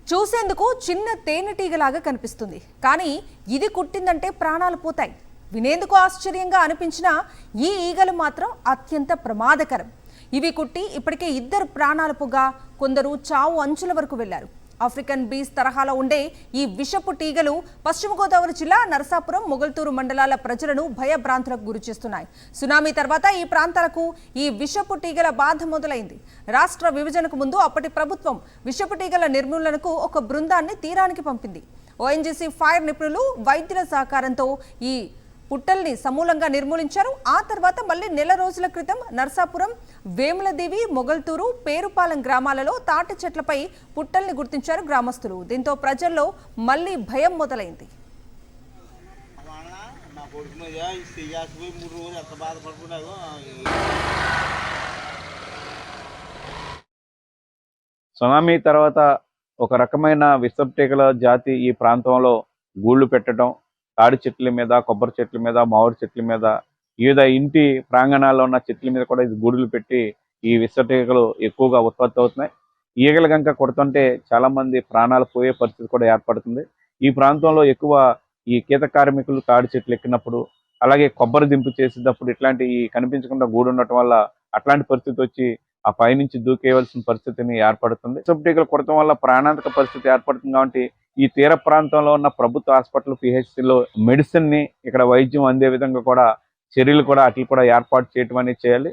చూసేందుకు చిన్న తేనెటీగలాగా కనిపిస్తుంది, కానీ ఇది కుట్టిందంటే ప్రాణాలు పోతాయి. వినేందుకు ఆశ్చర్యంగా అనిపించినా ఈ ఈగలు మాత్రం అత్యంత ప్రమాదకరం. ఇవి కుట్టి ఇప్పటికే 2 ప్రాణాలు పోగా కొందరు చావు అంచుల వరకు వెళ్లారు. ఆఫ్రికన్ బీస్ తరహాలో ఉండే ఈ విషపు టీగలు పశ్చిమ గోదావరి జిల్లా నరసాపురం, మొగల్తూరు మండలాల ప్రజలను భయభ్రాంతులకు గురిచేస్తున్నాయి. సునామీ తర్వాత ఈ ప్రాంతాలకు ఈ విషపు టీగల బాధ మొదలైంది. రాష్ట్ర విభజనకు ముందు అప్పటి ప్రభుత్వం విషపు టీగల నిర్మూలనకు ఒక బృందాన్ని తీరానికి పంపింది. ఓఎన్జీసీ ఫైర్ నిపుణులు, వైద్యుల సహకారంతో ఈ పుట్టల్ని సమూలంగా నిర్మూలించారు. ఆ తర్వాత మళ్ళీ నెల రోజుల క్రితం నర్సాపురం, వేములదేవి, మొగల్తూరు, పేరుపాలెం గ్రామాలలో తాటి చెట్లపై పుట్టల్ని గుర్తించారు గ్రామస్తులు. దీంతో ప్రజల్లో మళ్ళీ భయం మొదలైంది. సునామీ తర్వాత ఒక రకమైన విషపుటీగల జాతి ఈ ప్రాంతంలో గూళ్ళు పెట్టడం, తాడి చెట్ల మీద, కొబ్బరి చెట్ల మీద, మామిడి చెట్ల మీద, వివిధ ఇంటి ప్రాంగణాల్లో ఉన్న చెట్ల మీద కూడా ఇది గూడులు పెట్టి ఈ విషపుటీగలు ఎక్కువగా ఉత్పత్తి అవుతున్నాయి. ఈగలు కనుక కొడుతుంటే చాలా మంది ప్రాణాలు పోయే పరిస్థితి కూడా ఏర్పడుతుంది. ఈ ప్రాంతంలో ఎక్కువ ఈ గీత కార్మికులు తాడి చెట్లు ఎక్కినప్పుడు, అలాగే కొబ్బరి దింపు చేసేటప్పుడు ఇట్లాంటి కనిపించకుండా గూడు ఉండటం వల్ల అట్లాంటి పరిస్థితి వచ్చి ఆ పైనుంచి దూకేయవలసిన పరిస్థితిని ఏర్పడుతుంది. విషపుటీగలు కొడటం వల్ల ప్రాణాంతక పరిస్థితి ఏర్పడుతుంది. కాబట్టి ఈ తీర ప్రాంతంలో ఉన్న ప్రభుత్వ హాస్పిటల్, పిహెచ్సిలో మెడిసిన్ ని ఇక్కడ వైద్యం అందే విధంగా కూడా చర్యలు కూడా అట్లా కూడా ఏర్పాటు చేయటం అనేది చేయాలి.